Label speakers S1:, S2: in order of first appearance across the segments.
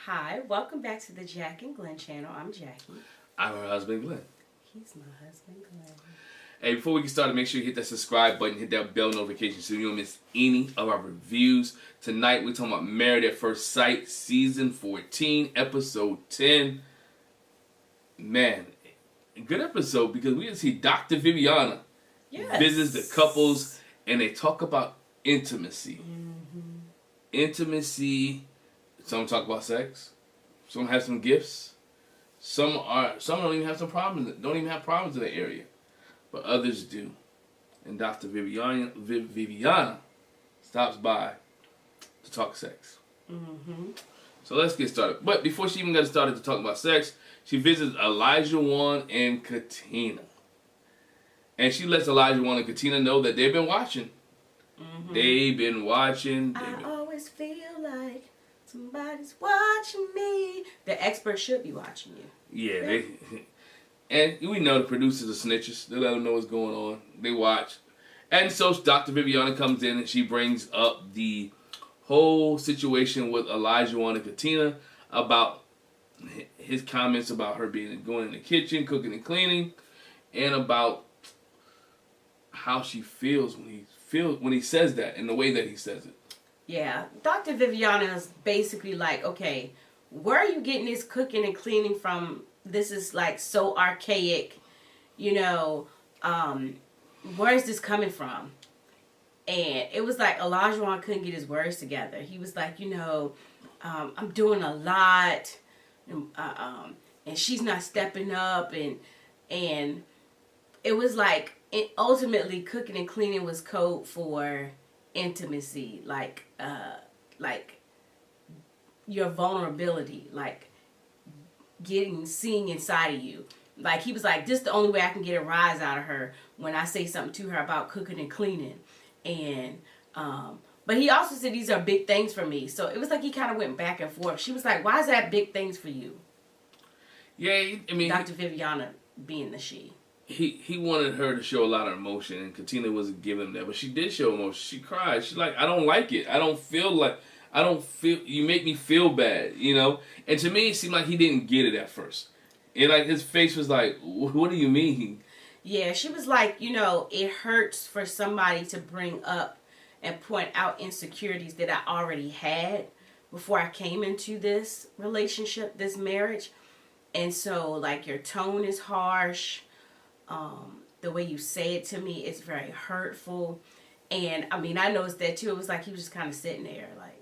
S1: Hi, welcome back to the Jac and Glen channel. I'm Jackie.
S2: I'm her husband, Glenn.
S1: He's my husband, Glen.
S2: Hey, before we get started, make sure you hit that subscribe button, hit that bell notification so you don't miss any of our reviews. Tonight, we're talking about Married at First Sight, Season 14, Episode 10. Man, good episode because we get to see Dr. Viviana visits the couples and they talk about intimacy.
S1: Mm-hmm.
S2: Intimacy. Some talk about sex. Some have some gifts. Some don't even have some problems. Don't even have problems in that area, but others do. And Dr. Viviana stops by to talk sex.
S1: Mm-hmm.
S2: So let's get started. But before she even got started to talk about sex, she visits Elijah Wan and Katina, and she lets Elijah Wan and Katina know that they've been watching.
S1: Mm-hmm.
S2: They've been watching.
S1: I always feel like somebody's watching me. The expert should be watching you.
S2: Yeah, and we know the producers are snitches. They let them know what's going on. They watch. And so Dr. Viviana comes in and she brings up the whole situation with Elijah Wan and Katina about his comments about her going in the kitchen, cooking and cleaning, and about how she feels when he says that and the way that he says it.
S1: Yeah, Dr. Viviana is basically like, okay, where are you getting this cooking and cleaning from? This is like so archaic, where is this coming from? And it was like Elijah Wan couldn't get his words together. He was like, I'm doing a lot, and she's not stepping up, and it was like, ultimately cooking and cleaning was code for intimacy, like your vulnerability, like seeing inside of you. Like he was like, this is the only way I can get a rise out of her when I say something to her about cooking and cleaning. And but he also said these are big things for me. So it was like he kind of went back and forth. She was like, why is that big things for you?
S2: Yeah, I mean,
S1: Dr. Viviana being the she.
S2: He wanted her to show a lot of emotion, and Katina wasn't giving him that, but she did show emotion. She cried. She's like, I don't like it. I don't feel, you make me feel bad, And to me, it seemed like he didn't get it at first. And like his face was like, what do you mean?
S1: Yeah, she was like, it hurts for somebody to bring up and point out insecurities that I already had before I came into this relationship, this marriage. And so, like, your tone is harsh. The way you say it to me is very hurtful. And I mean, I noticed that too. It was like he was just kind of sitting there, like,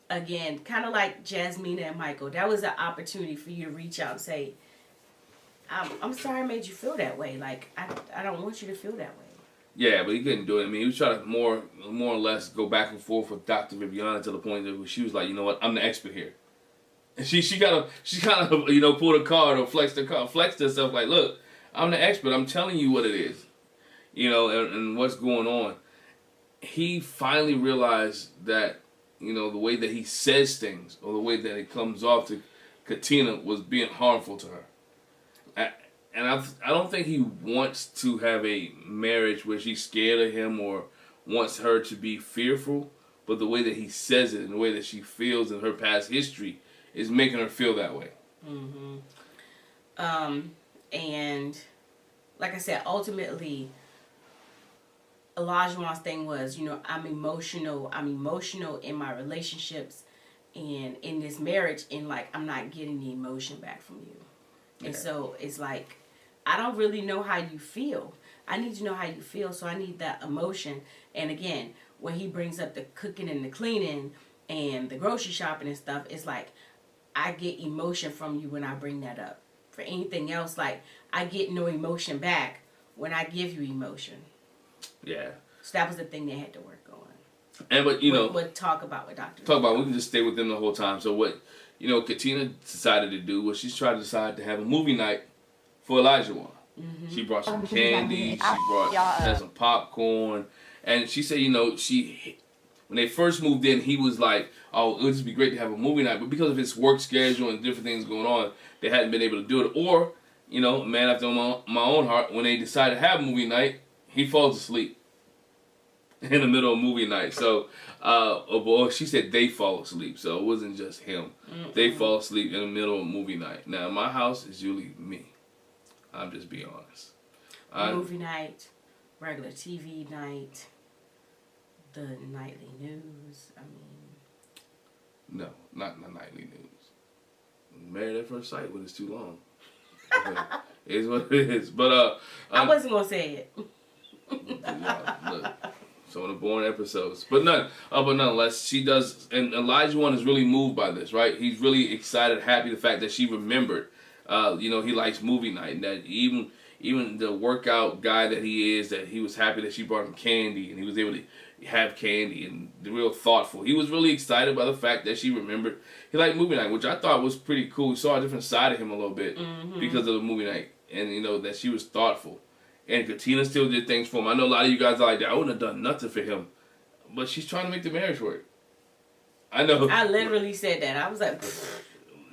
S1: again, kind of like Jasmina and Michael. That was an opportunity for you to reach out and say, I'm sorry I made you feel that way. Like, I don't want you to feel that way.
S2: Yeah, but he couldn't do it. I mean, he was trying to more or less go back and forth with Dr. Viviana to the point that she was like, you know what, I'm the expert here. And she kind of pulled a card or flexed herself like, look, I'm the expert. I'm telling you what it is, and what's going on. He finally realized that, the way that he says things or the way that it comes off to Katina was being harmful to her. And I don't think he wants to have a marriage where she's scared of him or wants her to be fearful, but the way that he says it and the way that she feels in her past history is making her feel that way.
S1: Mm-hmm. And like I said, ultimately, Elijah Wan's thing was, I'm emotional in my relationships and in this marriage, and like, I'm not getting the emotion back from you. Yeah. And so it's like, I don't really know how you feel. I need to know how you feel, so I need that emotion. And again, when he brings up the cooking and the cleaning and the grocery shopping and stuff, it's like, I get emotion from you when I bring that up. For anything else, like, I get no emotion back when I give you emotion.
S2: Yeah.
S1: So that was the thing they had to work on.
S2: And but
S1: what talk about with Dr.
S2: We can just stay with them the whole time. So what Katina decided to do was she's trying to decide to have a movie night for Elijah Wan. Mm-hmm. She brought some candy, she had some popcorn, and she said, when they first moved in, he was like, oh, it would just be great to have a movie night. But because of his work schedule and different things going on, they hadn't been able to do it. Or, a man after my own heart, when they decided to have a movie night, he falls asleep. in the middle of movie night. So, she said they fall asleep. So it wasn't just him. They fall asleep in the middle of movie night. Now, in my house, it's usually me. I'm just being honest.
S1: Movie night, regular TV night, the nightly news. I mean,
S2: no, not the nightly news. Married at First Sight when it's too long. Okay. It is what it is. But
S1: I wasn't gonna say it.
S2: Look, some of the boring episodes, but nonetheless, she does. And Elijah one is really moved by this, right? He's really excited, happy the fact that she remembered. He likes movie night, and that even the workout guy that he is, that he was happy that she brought him candy, and he was able to have candy, and real thoughtful. He was really excited by the fact that she remembered he liked movie night, which I thought was pretty cool. We saw a different side of him a little bit because of the movie night, and that she was thoughtful. And Katina still did things for him. I know a lot of you guys are like, I wouldn't have done nothing for him, but she's trying to make the marriage work. I know.
S1: I literally said that. I was like,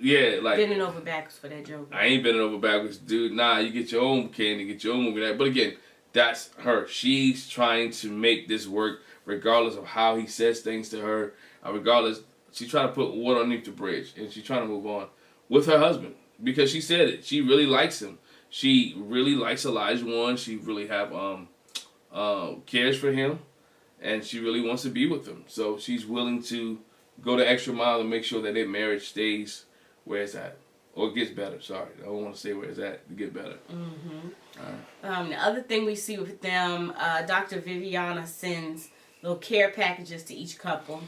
S2: yeah, like
S1: bending over backwards for that joke.
S2: I ain't bending over backwards, dude. Nah, you get your own candy, get your own movie night. But again, that's her. She's trying to make this work, regardless of how he says things to her. Regardless, she's trying to put water underneath the bridge, and she's trying to move on with her husband because she said it. She really likes him. She really likes Elijah one. She really have cares for him, and she really wants to be with him. So she's willing to go the extra mile to make sure that their marriage stays where it's at, or gets better. Sorry, I don't want to say where it's at to get better.
S1: The other thing we see with them, Dr. Viviana sends little care packages to each couple,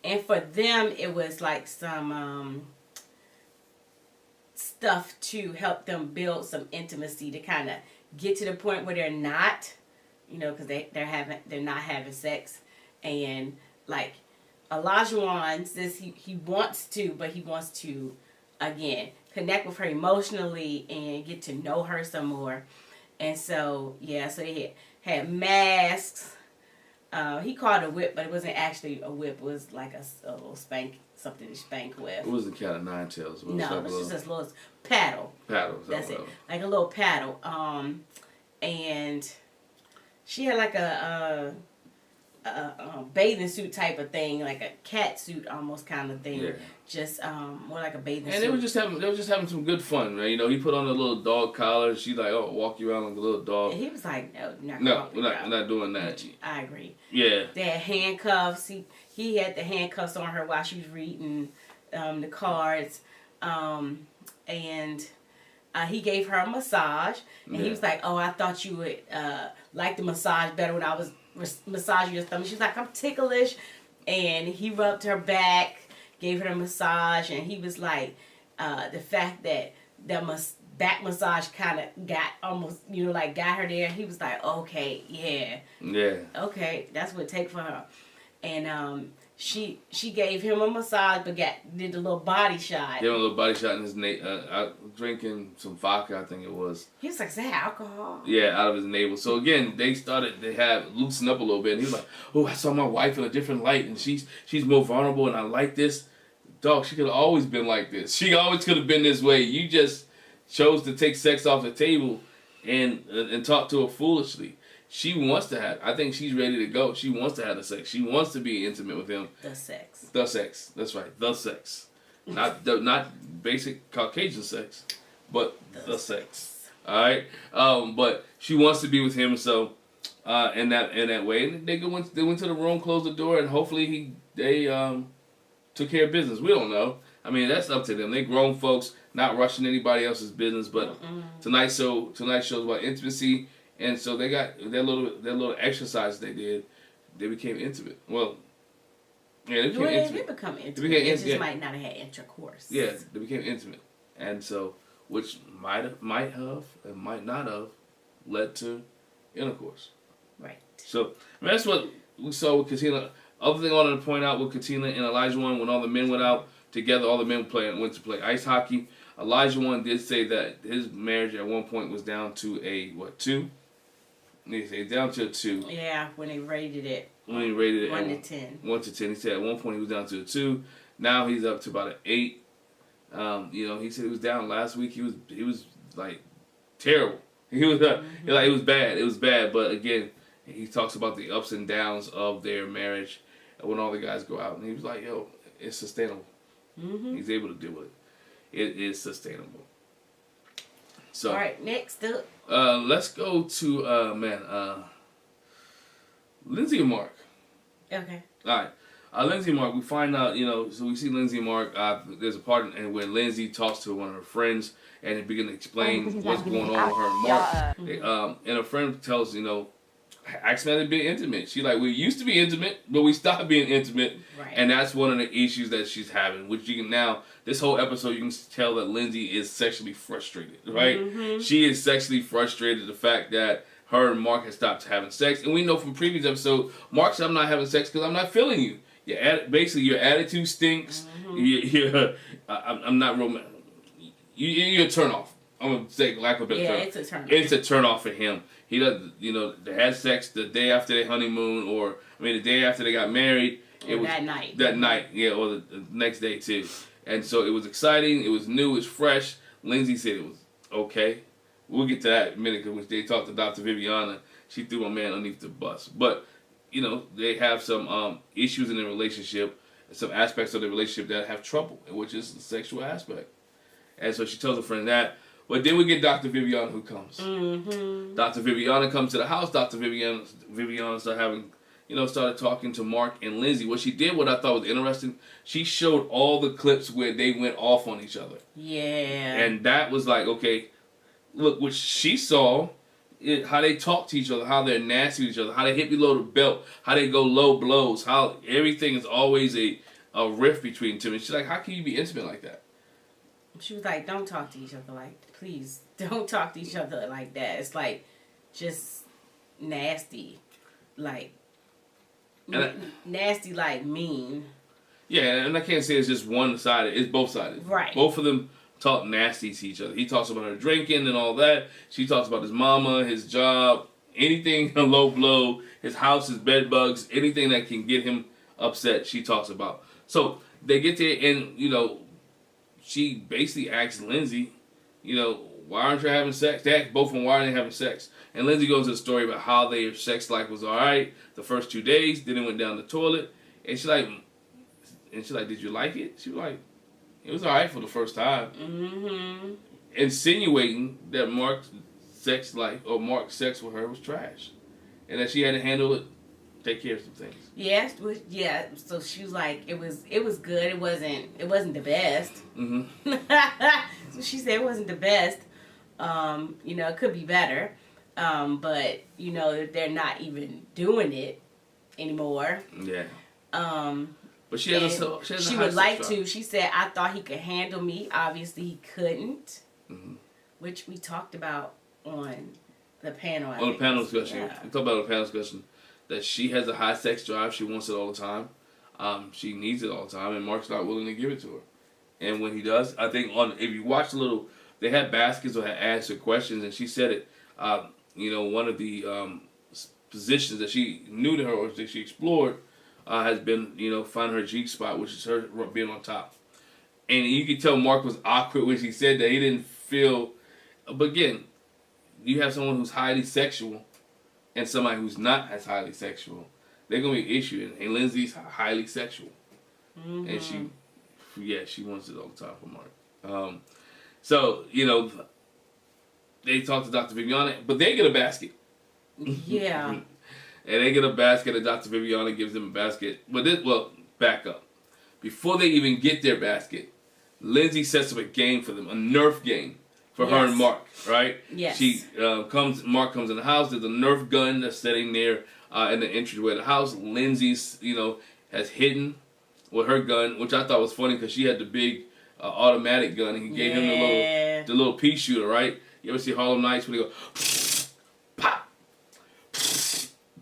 S1: and for them it was like some stuff to help them build some intimacy, to kind of get to the point where they're not, because they're not having sex, and like Olajuwon says he wants to, but he wants to again connect with her emotionally and get to know her some more, and so so they had masks. He called it a whip, but it wasn't actually a whip. It was like a little spank, something to spank with.
S2: It wasn't kind of nine tails.
S1: No, it was just this little paddle.
S2: Paddle.
S1: That's it. Like a little paddle. And she had like a bathing suit type of thing, like a cat suit almost kind of thing. Yeah. Just more like a bathing suit.
S2: And they were just having some good fun, right? He put on a little dog collar. She like, walk you around like a little dog.
S1: And he was like,
S2: no, we're not doing that.
S1: I agree.
S2: Yeah.
S1: They had handcuffs. He had the handcuffs on her while she was reading the cards, and he gave her a massage. And he was like, I thought you would like the massage better when I was massaging your stomach. She's like, I'm ticklish. And he rubbed her back, gave her a massage, and he was like, the fact that back massage kind of got almost, got her there. He was like, okay, yeah, okay, that's what it takes for her. And she gave him a massage, but did a little body shot.
S2: Gave him a little body shot in his navel. Drinking some vodka, I think it was.
S1: He was like, is that alcohol?
S2: Yeah, out of his navel. So again, they have loosened up a little bit. And he was like, oh, I saw my wife in a different light, and she's more vulnerable, and I like this. Dog, she could have always been like this. She always could have been this way. You just chose to take sex off the table and talk to her foolishly. She wants to have. I think she's ready to go. She wants to have the sex. She wants to be intimate with him.
S1: The sex.
S2: The sex. That's right. The sex. Not basic Caucasian sex, but the sex. All right. But she wants to be with him. So, in that way, and they went to the room, closed the door, and hopefully they took care of business. We don't know. I mean, that's up to them. They grown folks, not rushing anybody else's business. But tonight's show is about intimacy. And so they got their little exercise they did. They became intimate. Well, yeah, they became intimate.
S1: They become intimate. They just might not have had intercourse.
S2: Yeah, they became intimate, and so which might have and might not have led to intercourse.
S1: Right.
S2: So that's what we saw with Katina. Other thing I wanted to point out with Katina and Elijah one, when all the men went out together, all the men went to play ice hockey. Elijah one did say that his marriage at one point was down to a 2. They say down to a 2.
S1: Yeah, when they rated it.
S2: 1 to
S1: 10.
S2: 1 to 10. He said at one point he was down to a 2. Now he's up to about an 8. He said he was down last week. He was like terrible. He was it was bad. It was bad. But again, he talks about the ups and downs of their marriage when all the guys go out. And he was like, yo, it's sustainable. Mm-hmm. He's able to deal with it. It is sustainable. So,
S1: all right, next up.
S2: Let's go to, Lyndsay and Mark.
S1: Okay.
S2: All right. Lyndsay and Mark, we find out, so we see Lyndsay and Mark. There's a part where Lyndsay talks to one of her friends and they begin to explain what's going on with her and Mark. And her friend tells, asks me to be intimate. She like, we used to be intimate, but we stopped being intimate. Right. And that's one of the issues that she's having, which you can now, this whole episode, you can tell that Lyndsay is sexually frustrated, right? Mm-hmm. She is sexually frustrated, the fact that her and Mark have stopped having sex. And we know from previous episodes, Mark said, I'm not having sex because I'm not feeling you. Basically, your attitude stinks. Mm-hmm. I'm not romantic. You're a turn off. I'm going to say, lack of a better term.
S1: It's a turn off.
S2: It's a turn off for him. He does, they had sex the day after their honeymoon, the day after they got married.
S1: It was that night.
S2: That night, yeah, or the next day too. And so it was exciting. It was new. It was fresh. Lyndsay said it was okay. We'll get to that in a minute because when they talked to Dr. Viviana, she threw my man underneath the bus. But, they have some issues in their relationship, some aspects of the relationship that have trouble, which is the sexual aspect. And so she tells her friend that. But then we get Dr. Viviana who comes. Mm-hmm. Dr. Viviana comes to the house. Dr. Viviana started talking to Mark and Lyndsay. What she did, what I thought was interesting, she showed all the clips where they went off on each other. Yeah. And that was like, okay, look, what she saw, how they talk to each other, how they're nasty to each other, how they hit below the belt, how they go low blows, how everything is always a rift between them. And she's like, how can you be intimate like that?
S1: She was like, don't talk to each other please, don't talk to each other like that. It's like, just nasty. Like, nasty, like mean.
S2: Yeah, and I can't say it's just one-sided. It's both-sided. Right. Both of them talk nasty to each other. He talks about her drinking and all that. She talks about his mama, his job, anything low blow, his house, his bed bugs, anything that can get him upset, she talks about. So they get there and, she basically asks Lyndsay, why aren't you having sex? They ask both of them, why aren't they having sex? And Lyndsay goes into a story about how their sex life was all right the first 2 days. Then it went down the toilet. And she's like, did you like it? She was like, it was all right for the first time. Mm-hmm. Insinuating that Mark's sex with her was trash. And that she had to handle it, take care of some things.
S1: Yes, yeah. So she was like, it was good. It wasn't the best. Mm-hmm. So she said it wasn't the best. It could be better. But they're not even doing it anymore. Yeah.
S2: But she
S1: would like to. She said, I thought he could handle me. Obviously, he couldn't. Mm-hmm. Which we talked about on the panel.
S2: On the panel discussion. Yeah. We talked about the panel discussion. That she has a high sex drive. She wants it all the time. She needs it all the time. And Mark's not willing to give it to her. And when he does, I think if you watch they had baskets or had answered questions. And she said it. One of the positions that she knew to her or that she explored has been, find her G spot, which is her being on top. And you could tell Mark was awkward when she said that. He didn't feel... But again, you have someone who's highly sexual and somebody who's not as highly sexual. They're going to be an issue. And Lyndsay's highly sexual. Mm-hmm. And she wants it all the time for Mark. So, they talk to Dr. Viviana, but they get a basket. Yeah. And they get a basket, and Dr. Viviana gives them a basket. But back up. Before they even get their basket, Lyndsay sets up a game for them, a Nerf game for her and Mark, right? Yes. Mark comes in the house, there's a Nerf gun that's sitting there in the entryway of the house. Lyndsay's, has hidden with her gun, which I thought was funny because she had the big automatic gun, and he gave him the little pea shooter, right? You ever see Harlem Nights when they go, pop,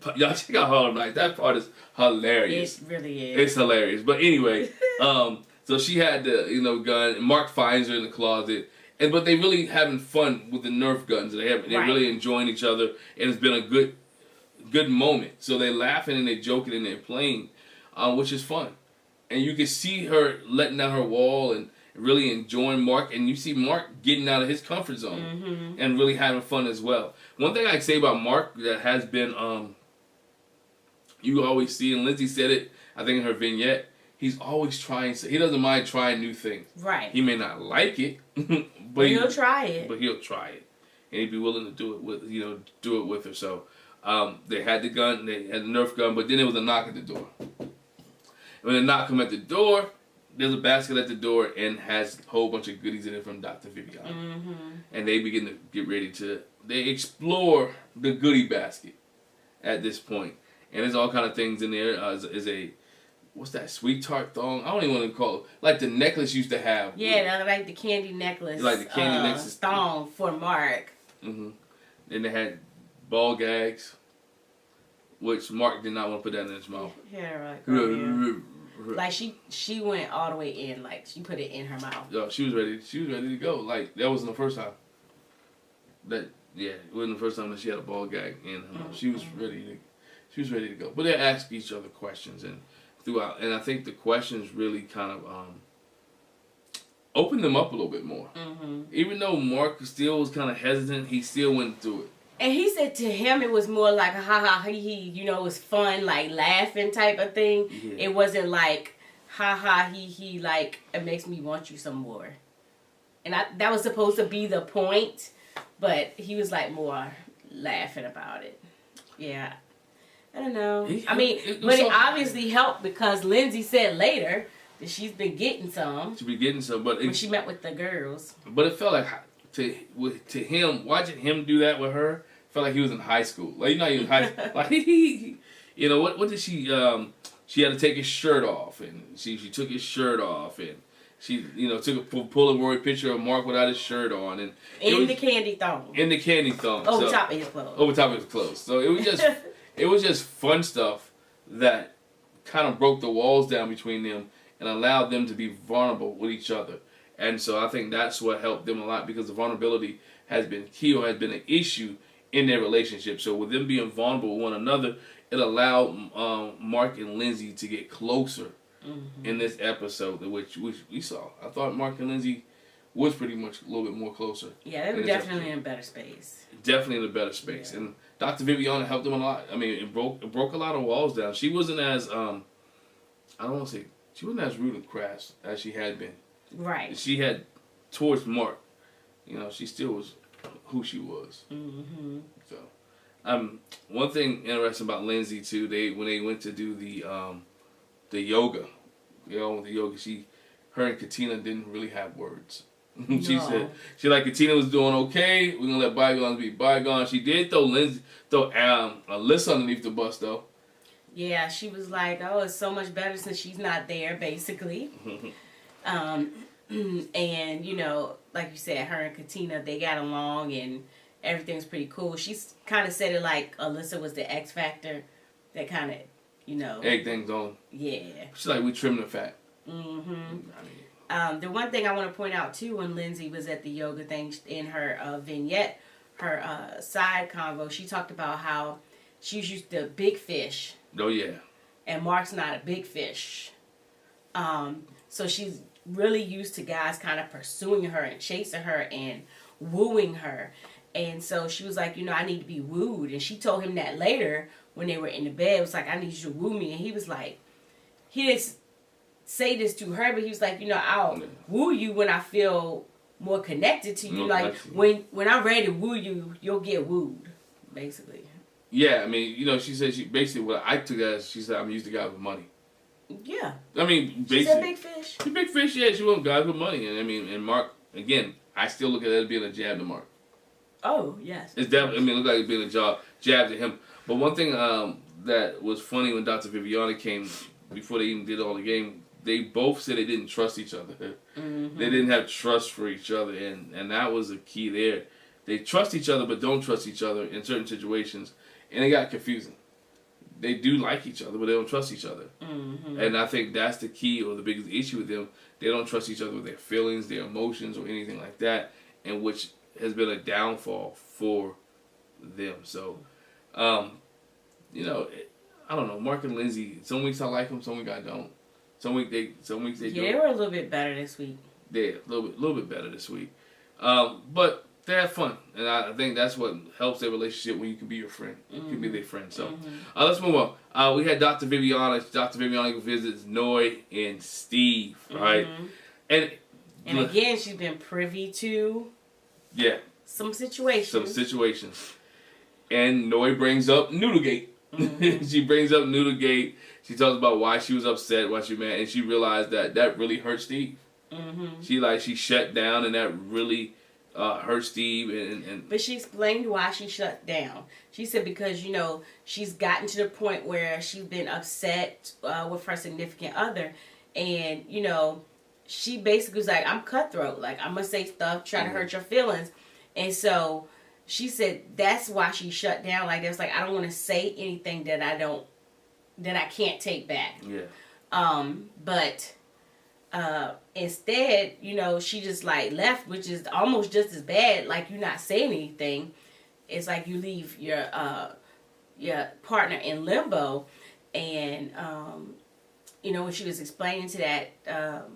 S2: pop? Y'all check out Harlem Nights. That part is hilarious.
S1: It really is.
S2: It's hilarious. But anyway, so she had the gun, and Mark finds her in the closet. But they really having fun with the Nerf guns. They're really enjoying each other, and it's been a good moment. So they're laughing and they're joking and they're playing, which is fun. And you can see her letting down her wall and really enjoying Mark, and you see Mark getting out of his comfort zone and really having fun as well. One thing I can say about Mark that has been you always see, and Lyndsay said it, I think in her vignette, he's always trying, he doesn't mind trying new things.
S1: Right.
S2: He may not like it,
S1: but he'll try it.
S2: But he'll try it. And he'd be willing to do it with her. So they had the gun, they had the Nerf gun, but then there was a knock at the door. And when they knock him at the door, there's a basket at the door and has a whole bunch of goodies in it from Dr. Viviana.
S1: Mm-hmm.
S2: And they begin to get ready they explore the goodie basket at this point. And there's all kind of things in there. Is a, what's that, sweet tart thong? I don't even want to call it. Like the necklace used to have.
S1: Yeah, like the candy necklace.
S2: Like the candy necklace.
S1: Thong for Mark.
S2: Mm-hmm. Then they had ball gags, which Mark did not want to put that in his mouth.
S1: Yeah, right. Like she went all the way in, like she put it in her mouth.
S2: Yo, she was ready to go. Like that wasn't the first time. It wasn't the first time that she had a ball gag in her mouth. She was ready to go. But they asked each other questions and I think the questions really kind of opened them up a little bit more. Mm-hmm. Even though Mark still was kind of hesitant, he still went through it.
S1: And he said to him it was more like a ha ha he he, it was fun, like laughing type of thing. Yeah. It wasn't like ha ha he like it makes me want you some more. And that was supposed to be the point, but he was like more laughing about it. Yeah. I don't know. It obviously helped because Lyndsay said later that she's been getting some.
S2: But
S1: when she met with the girls.
S2: But it felt like to him, watching him do that with her, felt like he was in high school. Like not even high school. Like what did she? She had to take his shirt off, and she took his shirt off, and she took a Polaroid picture of Mark without his shirt on, and
S1: the candy thong.
S2: In the candy thong.
S1: Over top of his clothes.
S2: Over top of his clothes. So it was just it was just fun stuff that kind of broke the walls down between them and allowed them to be vulnerable with each other. And so I think that's what helped them a lot because the vulnerability has been key or has been an issue in their relationship. So with them being vulnerable with one another, it allowed Mark and Lyndsay to get closer in this episode, which we saw. I thought Mark and Lyndsay was pretty much a little bit more closer.
S1: Yeah, they were definitely in a better space.
S2: Definitely in a better space. Yeah. And Dr. Viviana helped them a lot. I mean, it broke a lot of walls down. She wasn't as, I don't want to say, she wasn't as rude and crass as she had been.
S1: Right.
S2: She had towards Mark. She still was who she was. Mm-hmm. So, one thing interesting about Lyndsay too, when they went to do the yoga, her and Katina didn't really have words.
S1: No.
S2: she like Katina was doing okay. We're gonna let bygones be bygones. She did throw Alyssa underneath the bus though.
S1: Yeah, she was like, "Oh, it's so much better since she's not there," basically. And like you said, her and Katina, they got along and everything's pretty cool. She's kind of said it like Alyssa was the X factor that kind of,
S2: egg things on.
S1: Yeah.
S2: She's like, we trim the fat.
S1: The one thing I want to point out too, when Lyndsay was at the yoga thing in her vignette, her side convo, she talked about how she's used to big fish.
S2: Oh yeah.
S1: And Mark's not a big fish. So she's really used to guys kind of pursuing her and chasing her and wooing her. And so she was like, I need to be wooed. And she told him that later when they were in the bed. It was like, I need you to woo me. And he was like, he didn't say this to her, but he was like, I'll woo you when I feel more connected to you. Like, when I'm ready to woo you, you'll get wooed, basically.
S2: Yeah, I mean, she said she basically, what I took as, she said, I'm used to guys with money.
S1: Yeah.
S2: I mean, basically.
S1: She said big fish.
S2: She's big fish, yeah. She wants guys with money. And I mean, and Mark, again, I still look at that as being a jab to Mark.
S1: Oh, yes.
S2: It's definitely, it looked like it being a jab to him. But one thing that was funny when Dr. Viviana came, before they even did all the game, they both said they didn't trust each other. Mm-hmm. They didn't have trust for each other, and that was the key there. They trust each other, but don't trust each other in certain situations, and it got confusing. They do like each other, but they don't trust each other. Mm-hmm. And I think that's the key or the biggest issue with them. They don't trust each other with their feelings, their emotions, or anything like that, and which has been a downfall for them. So, I don't know. Mark and Lyndsay, some weeks I like them, some weeks I don't. Some weeks they
S1: they were a little bit better this week.
S2: Yeah, a little bit better this week. But they have fun, and I think that's what helps their relationship when you can be your friend, you can be their friend. So, let's move on. We had Dr. Viviana. Dr. Viviana visits Noy and Steve, right? And
S1: again, she's been privy to some situations.
S2: And Noy brings up Noodlegate. She brings up Noodlegate. She talks about why she was upset, why she was mad, and she realized that really hurt Steve. She shut down, and that really hurt Steve.
S1: But she explained why she shut down. She said because she's gotten to the point where she's been upset with her significant other, and she basically was like, I'm cutthroat. Like, I'm gonna say stuff, try to hurt your feelings, and so she said that's why she shut down. Like, it was like, I don't want to say anything that I can't take back. But instead, she just like left, which is almost just as bad. Like, you're not saying anything. It's like you leave your partner in limbo. And when she was explaining to that,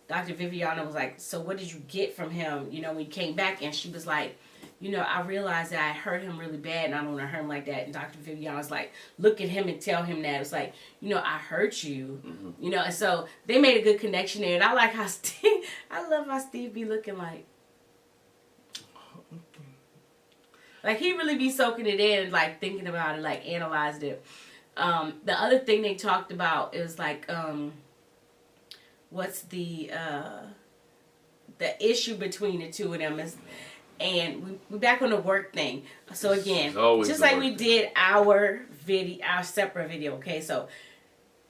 S1: Dr. Viviana was like, so what did you get from him, when he came back? And she was like, I realized that I hurt him really bad, and I don't want to hurt him like that. And Dr. Viviana was like, look at him and tell him that. It's like, I hurt you. And so they made a good connection there. And I like how I love how Steve be looking like he really be soaking it in and like thinking about it, like analyzed it. The other thing they talked about is like, what's the issue between the two of them is. And we're back on the work thing. So again, just like we did our separate video, okay? So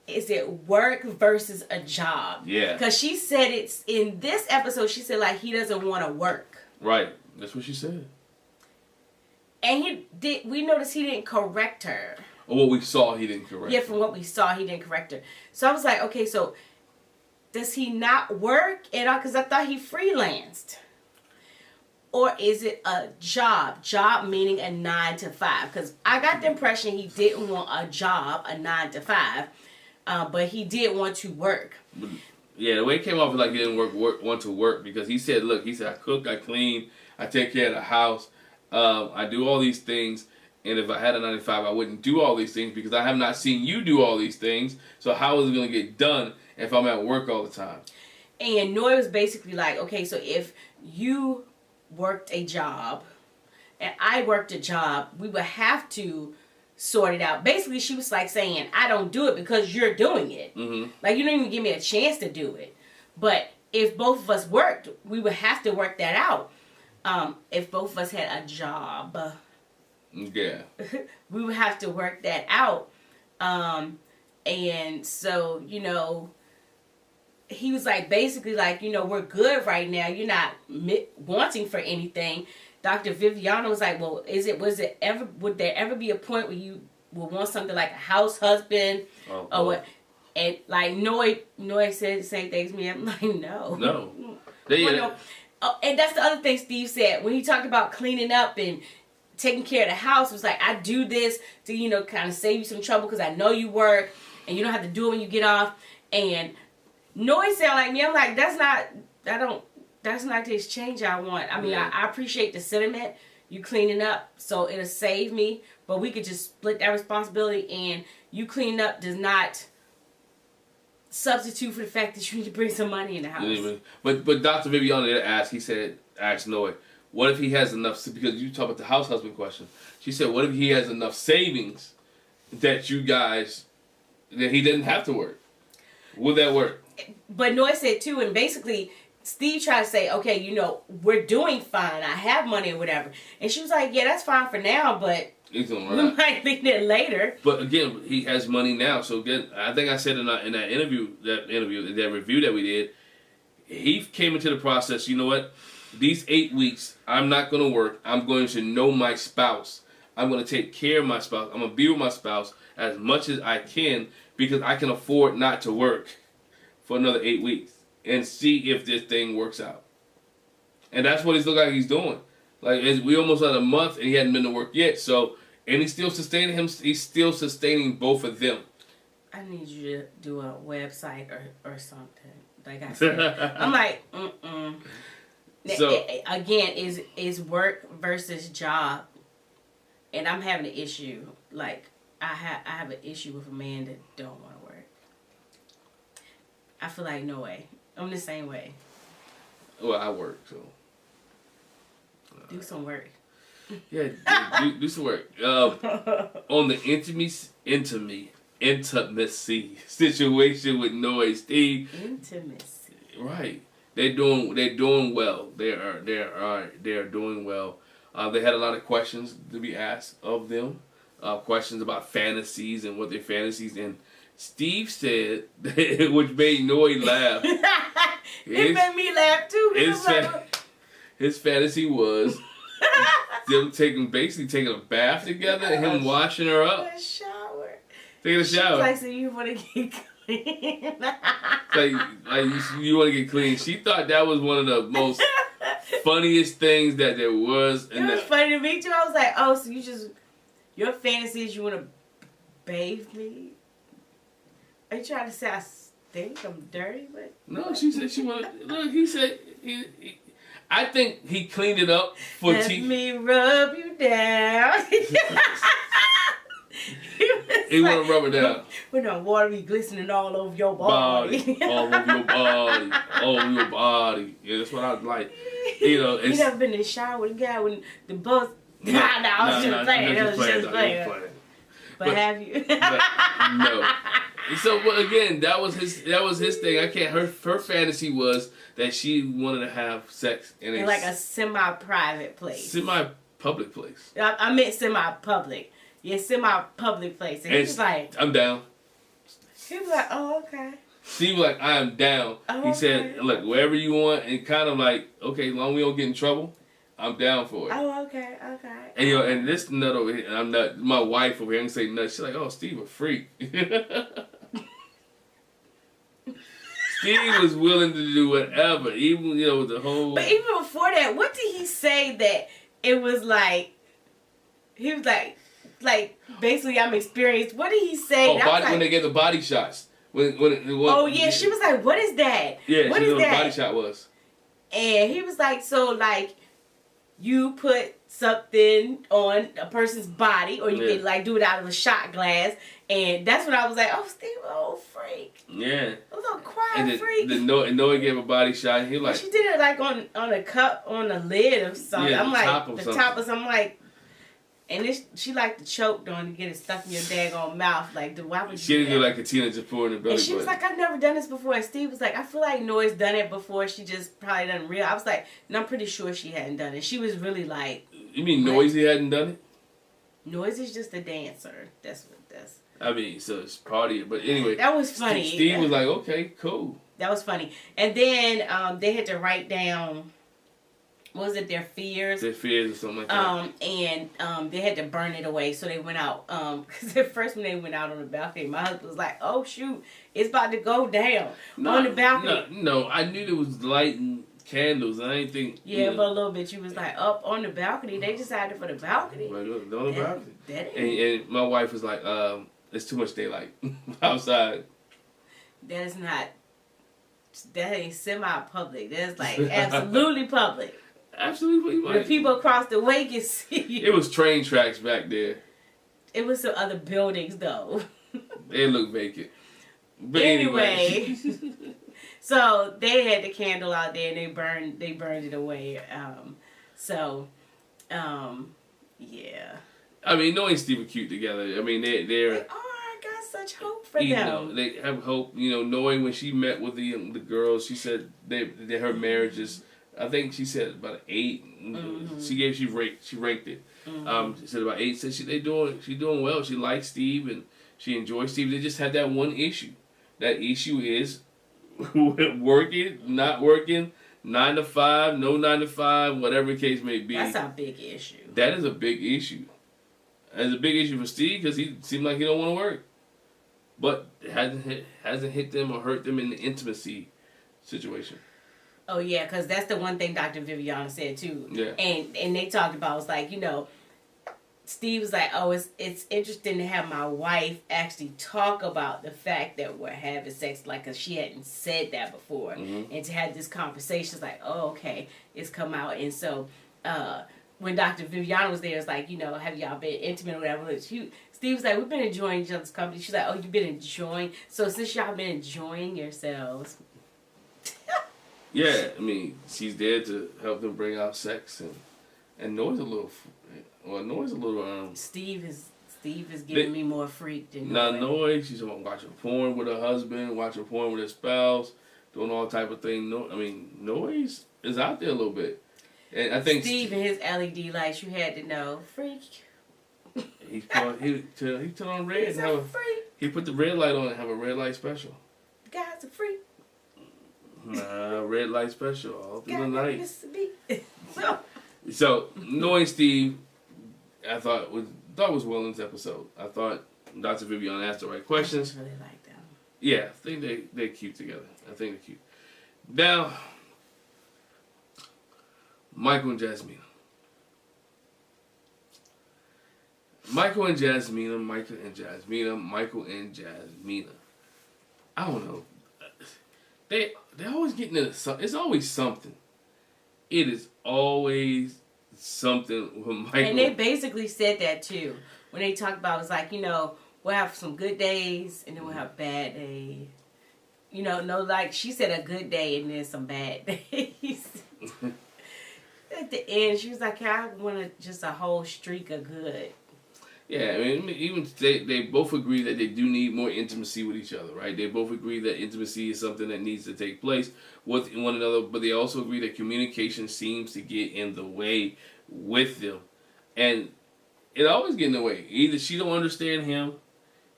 S1: is it work versus a job?
S2: Yeah.
S1: Because she said it's in this episode, she said like he doesn't want to work.
S2: Right. That's what she said.
S1: And we noticed he didn't correct her.
S2: Or what we saw, he didn't correct her.
S1: Yeah, from what we saw, he didn't correct her. So I was like, okay, so does he not work at all? Because I thought he freelanced. Or is it a job? Job meaning a 9 to 5. Because I got the impression he didn't want a job, a 9 to 5. But he did want to work.
S2: Yeah, the way it came off like he didn't want to work. Because he said, I cook, I clean, I take care of the house. I do all these things. And if I had a 9 to 5, I wouldn't do all these things. Because I have not seen you do all these things. So how is it going to get done if I'm at work all the time?
S1: And Noy was basically like, okay, so if you worked a job and I worked a job, we would have to sort it out. Basically, she was like saying, I don't do it because you're doing it. Like, you don't even give me a chance to do it. But if both of us worked, we would have to work that out. If both of us had a job, we would have to work that out. And so, he was like, basically like, we're good right now. You're not wanting for anything. Dr. Viviana was like, well, would there ever be a point where you would want something like a house husband or what? And like Noy said the same thing to me. I'm like, no. No. Oh, and that's the other thing Steve said when he talked about cleaning up and taking care of the house. It was like, I do this to, kind of save you some trouble because I know you work and you don't have to do it when you get off. And Noy sound like me. I'm like, that's not the exchange I want. I mean, I appreciate the sentiment. You cleaning up, so it'll save me. But we could just split that responsibility, and you cleaning up does not substitute for the fact that you need to bring some money in the house.
S2: But Dr. Viviana asked Noy, what if he has enough, because you talk about the house husband question. She said, what if he has enough savings that he didn't have to work? Would that work?
S1: But Noy said too, and basically Steve tried to say, okay, we're doing fine. I have money or whatever. And she was like, yeah, that's fine for now, but we might need it later.
S2: But again, he has money now. So again, I think I said in that review that we did, he came into the process, you know what? These 8 weeks, I'm not going to work. I'm going to know my spouse. I'm going to take care of my spouse. I'm going to be with my spouse as much as I can because I can afford not to work for another 8 weeks and see if this thing works out. And that's what he's looking like he's doing. Like, we almost had a month and he hadn't been to work yet. So, and he's still sustaining him. He's still sustaining both of them.
S1: I need you to do a website or something. Like I said, I'm like,
S2: So
S1: again, is work versus job, and I'm having an issue. Like I have an issue with a man that don't want to work. I feel like no way. I'm the same way.
S2: well, I work, so
S1: Do some work.
S2: yeah, do some work. On the intimacy situation with Noy and Steve.
S1: Intimacy.
S2: Right. They're doing well. They are doing well. They had a lot of questions to be asked of them. Questions about fantasies and what their fantasies, and Steve said, which made Noy laugh.
S1: It made me laugh too.
S2: His fantasy was them basically taking a bath together and him washing her up.
S1: A shower.
S2: Taking a shower.
S1: Like, so you want to get clean.
S2: You want to get clean. She thought that was one of the most funniest things that there was.
S1: It was funny to me too. I was like, oh, so your fantasy is you want to bathe me? Are you trying to say I stink? I'm dirty? But
S2: no, she said she wanted. Look, he said I think he cleaned it up for
S1: Let me rub you down.
S2: He want to rub her down.
S1: When the water be glistening all over your body.
S2: All over your body. All over your body. Yeah, that's what I was like. You know,
S1: you never been in the shower with a guy when the buzz. I was just playing. But have you?
S2: No. So again, that was his thing. I can't. Her fantasy was that she wanted to have sex in
S1: like a semi-private place.
S2: Semi-public place.
S1: I meant semi-public. Yeah, semi-public place. And he was like,
S2: I'm down.
S1: He was like, oh, okay.
S2: Steve was like, I am down.
S1: Oh,
S2: he said, look, wherever you want, and kind of like, okay, as long as we don't get in trouble, I'm down for it.
S1: Oh, okay.
S2: And and this nut over here, and I'm not, my wife over here, I'm gonna say nut. She's like, oh, Steve a freak. Steve was willing to do whatever, even with the whole.
S1: But even before that, what did he say that it was like? He was like basically, I'm experienced. What did he say?
S2: Oh, when they get the body shots.
S1: Oh yeah, she was like, what is that?
S2: Yeah,
S1: what
S2: she knew
S1: is
S2: what
S1: that?
S2: the body shot was.
S1: And he was like, so like, you put something on a person's body, or you can like do it out of a shot glass. And that's when I was like, oh, Steve, freak.
S2: Yeah.
S1: A little quiet freak.
S2: And Noy gave a body shot. He like.
S1: She did it like on a cup, on the lid of something.
S2: Yeah,
S1: I'm like,
S2: top of something.
S1: I'm like, and she like to choke on to get it stuck in your daggone mouth. Like, why would you?
S2: She didn't do like Katina just pouring the belly.
S1: And she was like, I've never done this before. And Steve was like, I feel like Noy's done it before. She just probably done real. I was like, and I'm pretty sure she hadn't done it. She was really like.
S2: You mean Noisy hadn't done it?
S1: Noisy's just a dancer. That's.
S2: I mean, so it's party, but anyway.
S1: That was funny.
S2: Steve was like, okay, cool.
S1: That was funny. And then they had to write down, what was it, their fears?
S2: Their fears or something like that.
S1: And they had to burn it away. So they went out. Because at first when they went out on the balcony, my husband was like, oh, shoot, it's about to go down on the balcony.
S2: No, I knew there was lighting candles. I didn't think.
S1: Yeah, but a little bit. You was like, up on the balcony. They decided for the balcony.
S2: Right, on the balcony. And my wife was like, it's too much daylight outside.
S1: That ain't semi-public. That's like absolutely public.
S2: Absolutely.
S1: The people across the way can see you.
S2: It was train tracks back there.
S1: It was some other buildings though.
S2: They look vacant. But
S1: anyway. So they had the candle out there and they burned it away. Yeah.
S2: I mean, Noy and Steve are cute together. I mean, they're.
S1: I got such hope for them.
S2: They have hope. Noy, when she met with the girls, she said her marriage is. I think she said about 8. Mm-hmm. She ranked it. Mm-hmm. She said about 8. Said she's doing well. She likes Steve and she enjoys Steve. They just had that one issue. That issue is working, not working, 9 to 5, no 9 to 5, whatever the case may be.
S1: That's a big issue.
S2: That is a big issue. It's a big issue for Steve because he seemed like he don't want to work, but it hasn't hit them or hurt them in the intimacy situation.
S1: Oh yeah, because that's the one thing Dr. Viviana said too.
S2: Yeah.
S1: And they talked about, was like, Steve was like, "Oh, it's interesting to have my wife actually talk about the fact that we're having sex, like, 'cause she hadn't said that before, and to have this conversation, it's like, oh, okay, it's come out." And so, when Dr. Viviana was there, it's like, have y'all been intimate or whatever? Steve was like, "We've been enjoying each other's company." She's like, "Oh, you've been enjoying? So since y'all been enjoying yourselves."
S2: Yeah, I mean, she's there to help them bring out sex, and Noy's a little.
S1: Steve is giving me more freak than
S2: Now Noy, she's watching porn with her husband, watching porn with her spouse, doing all type of things. No, I mean, Noy is out there a little bit, and I think
S1: Steve and his LED lights, you had to know, freak.
S2: He turned on red and have he put the red light on and have a red light special.
S1: The guy's a freak.
S2: Nah, red light special all through the night.
S1: So
S2: Noy and Steve, I thought was well in this episode. I thought Dr. Viviana asked the right questions.
S1: I really like them.
S2: Yeah, I think they're cute together. I think they're cute. Now, Michael and Jasmina. Michael and Jasmina. I don't know. They're always getting into something. It's always something. It is always something with Michael.
S1: And they basically said that too. When they talk about, it's like, we'll have some good days and then we'll have bad days. No, like she said, a good day and then some bad days. At the end, she was like, I want just a whole streak of good.
S2: Yeah, I mean, even they both agree that they do need more intimacy with each other, right? They both agree that intimacy is something that needs to take place with one another, but they also agree that communication seems to get in the way with them. And it always get in the way. Either she don't understand him,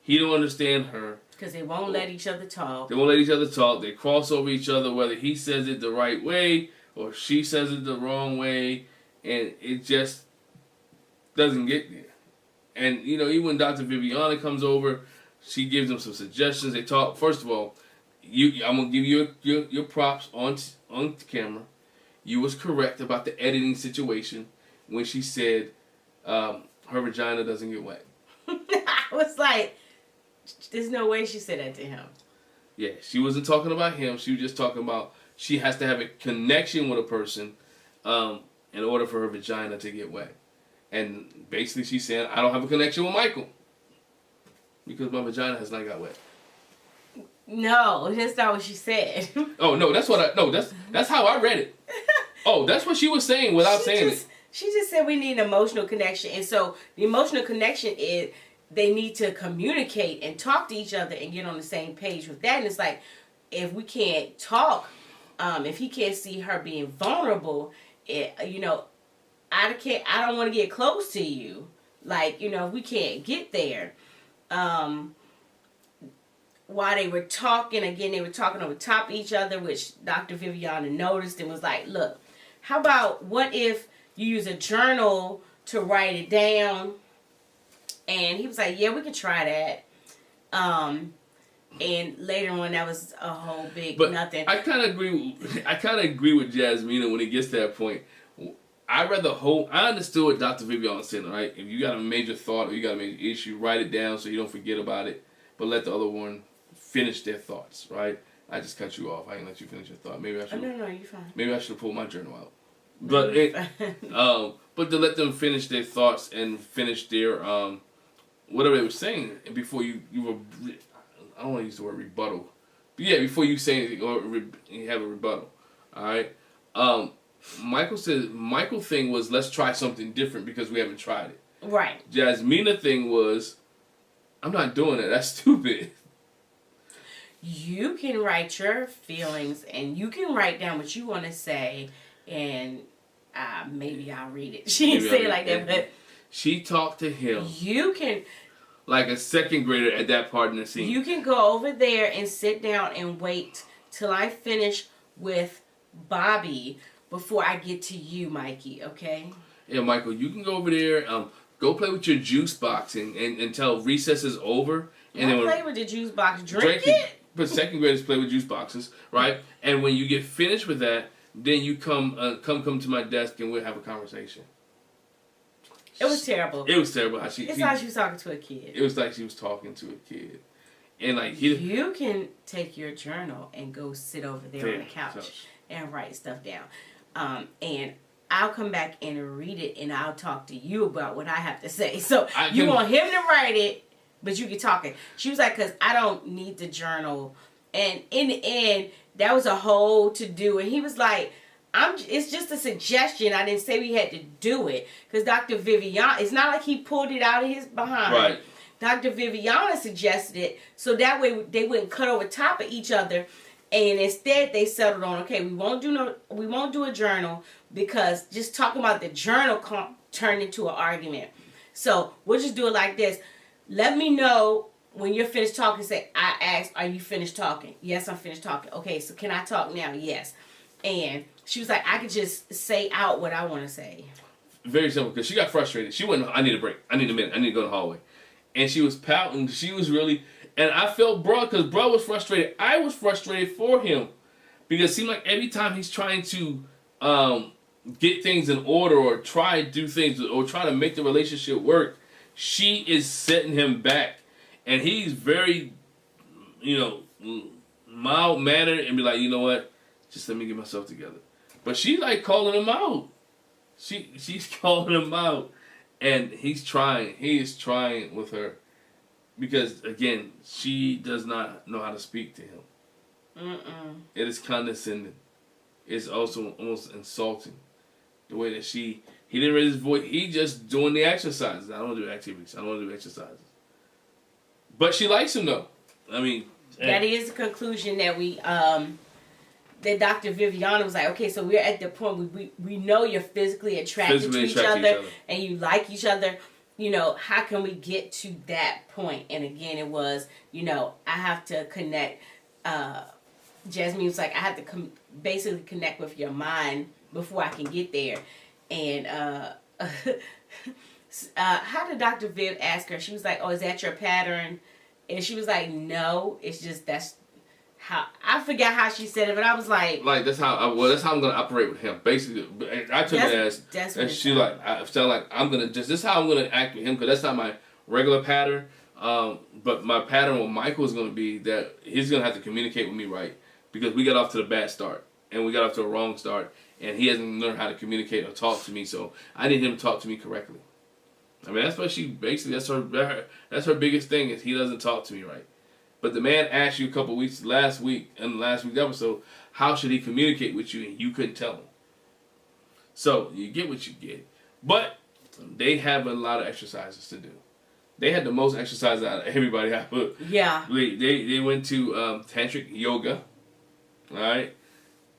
S2: he don't understand her.
S1: Because they won't let each other talk.
S2: They won't let each other talk. They cross over each other, whether he says it the right way or she says it the wrong way, and it just doesn't get there. And, even when Dr. Viviana comes over, she gives them some suggestions. They talk. First of all, I'm going to give you your props on camera. You was correct about the editing situation when she said her vagina doesn't get wet.
S1: I was like, there's no way she said that to him.
S2: Yeah, she wasn't talking about him. She was just talking about she has to have a connection with a person in order for her vagina to get wet. And basically she's saying, I don't have a connection with Michael because my vagina has not got wet.
S1: No, that's not what she said.
S2: Oh, no, that's how I read it. Oh, that's what she was saying without saying it.
S1: She just said we need an emotional connection. And so the emotional connection is they need to communicate and talk to each other and get on the same page with that. And it's like, if we can't talk, if he can't see her being vulnerable, I don't want to get close to you. Like, we can't get there. While they were talking, again, they were talking over top of each other, which Dr. Viviana noticed and was like, look, how about what if you use a journal to write it down? And he was like, yeah, we could try that. And later on, that was a whole big nothing.
S2: I kind of agree with Jasmina when it gets to that point. I understood what Dr. Viviana said, right? If you got a major thought or you got a major issue, write it down so you don't forget about it, but let the other one finish their thoughts, right? I just cut you off. I didn't let you finish your thought. Maybe I should.
S1: No, you're fine.
S2: Maybe I should have pulled my journal out. But but to let them finish their thoughts and finish their whatever they were saying before you were. I don't want to use the word rebuttal, but yeah, before you say anything or you have a rebuttal, all right. Michael thing was let's try something different because we haven't tried it.
S1: Right.
S2: Jasmina thing was, I'm not doing it. That's stupid.
S1: You can write your feelings and you can write down what you want to say, and maybe I'll read it. She didn't say it like that, but
S2: she talked to him.
S1: You can,
S2: like a second grader at that part in the scene.
S1: You can go over there and sit down and wait till I finish with Bobby before I get to you, Mikey, okay?
S2: Yeah, Michael, you can go over there, go play with your juice box until recess is over. And
S1: then play with the juice box, drink it?
S2: But second graders play with juice boxes, right? And when you get finished with that, then you come to my desk and we'll have a conversation.
S1: It was terrible.
S2: It was terrible how
S1: It's like she was talking to a kid.
S2: It was like she was talking to a kid. And like
S1: you can take your journal and go sit over there on the couch and write stuff down. And I'll come back and read it and I'll talk to you about what I have to say. So you want him to write it, but you can talk it. She was like, because I don't need the journal. And in the end, that was a whole to do. And he was like, it's just a suggestion. I didn't say we had to do it. Because Dr. Viviana, it's not like he pulled it out of his behind. Right. Dr. Viviana suggested it so that way they wouldn't cut over top of each other. And instead they settled on, okay, we won't do a journal because just talking about the journal turned into an argument. So we'll just do it like this. Let me know when you're finished talking. Say, I asked, are you finished talking? Yes, I'm finished talking. Okay, so can I talk now? Yes. And she was like, I could just say out what I want to say. Very simple, because she got frustrated. She went, I need a break. I need a minute. I need to go to the hallway. And she was pouting. She was really, and I felt bro, because bro was frustrated. I was frustrated for him. Because it seemed like every time he's trying to get things in order or try to do things or try to make the relationship work, she is setting him back. And he's very, mild-mannered and be like, you know what? Just let me get myself together. But she like calling him out. She's calling him out. And he's trying. He is trying with her. Because, again, she does not know how to speak to him. It is condescending. It's also almost insulting. The way that he didn't raise his voice. He just doing the exercises. I don't want to do activities. I don't want to do exercises. But she likes him, though. I mean... That is the conclusion that that Dr. Viviana was like, okay, so we're at the point we know you're physically attracted to each other and you like each other. How can we get to that point? And again, it was, I have to connect. Jasmine was like, I have to basically connect with your mind before I can get there. And how did Dr. Viv ask her? She was like, oh, is that your pattern? And she was like, no, it's just that's how, I forgot how she said it, but I was like that's how I'm gonna operate with him. Basically, I took it as and she like I felt like I'm gonna this is how I'm gonna act with him because that's not my regular pattern. But my pattern with Michael is gonna be that he's gonna have to communicate with me right because we got off to the bad start and we got off to a wrong start and he hasn't learned how to communicate or talk to me. So I need him to talk to me correctly. I mean that's what she basically that's her biggest thing is he doesn't talk to me right. But the man asked you a couple weeks last week's episode, how should he communicate with you, and you couldn't tell him. So you get what you get. But they have a lot of exercises to do. They had the most exercises out of everybody. Yeah. They went to tantric yoga. All right.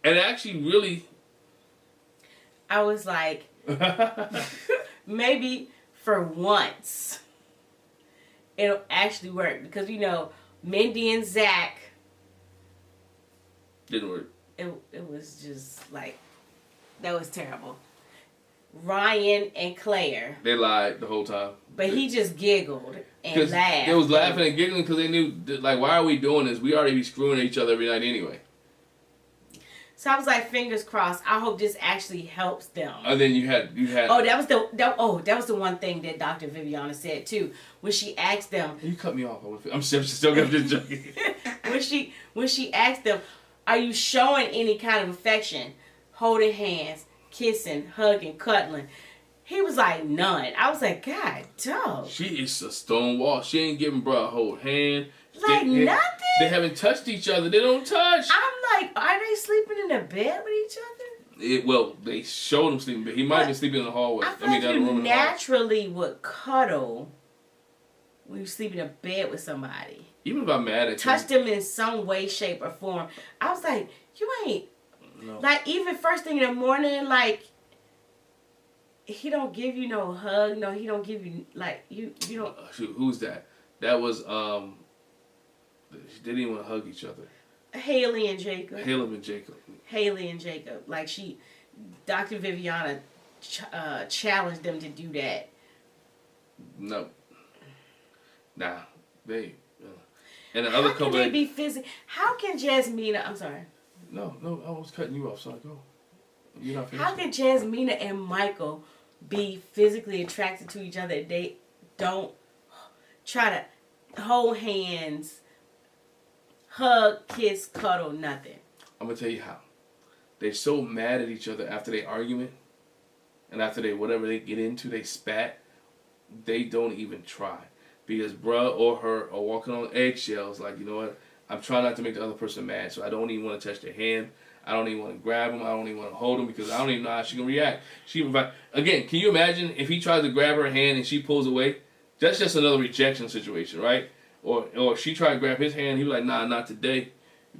S1: And actually really. I was like, maybe for once, it'll actually work because Mindy and Zach didn't work. It was just like that was terrible. Ryan and Claire. They lied the whole time. But he just giggled and laughed. They was laughing and giggling because they knew like why are we doing this? We already be screwing each other every night anyway. So I was like, fingers crossed. I hope this actually helps them. And then you had. Oh, that was the one thing that Dr. Viviana said too. When she asked them. You cut me off. I'm still gonna just joking. when she asked them, are you showing any kind of affection, holding hands, kissing, hugging, cuddling? He was like, none. I was like, God, dog. She is a stone wall. She ain't giving bro a whole hand. Like nothing? They haven't touched each other. They don't touch. I'm like, are they sleeping in a bed with each other? They showed him sleeping, but he might be sleeping in the hallway. I mean, down the room. You naturally would cuddle when you sleep in a bed with somebody. Even if I'm mad at you. Touch them in some way, shape, or form. I was like, you ain't. No. Like, even first thing in the morning, like, he don't give you no hug. No, he don't give you, like, you don't. Shoot, who's that? That was, they didn't even hug each other. Haley and Jacob. Like Dr. Viviana challenged them to do that. No. Nah. They. And the other couple. How can they be physical? How can Jasmina? I'm sorry. No. I was cutting you off, so I go. You're not finished. How can Jasmina and Michael be physically attracted to each other. They don't try to hold hands, hug, kiss, cuddle, nothing.
S2: I'm gonna tell you how. They're so mad at each other after they argument, and after they whatever they get into, they spat. They don't even try because bruh or her are walking on eggshells. Like, you know what? I'm trying not to make the other person mad, so I don't even want to touch their hand. I don't even want to grab them. I don't even want to hold them because I don't even know how she can react. Again, can you imagine if he tries to grab her hand and she pulls away? That's just another rejection situation, right? Or she tried to grab his hand, he was like, nah, not today,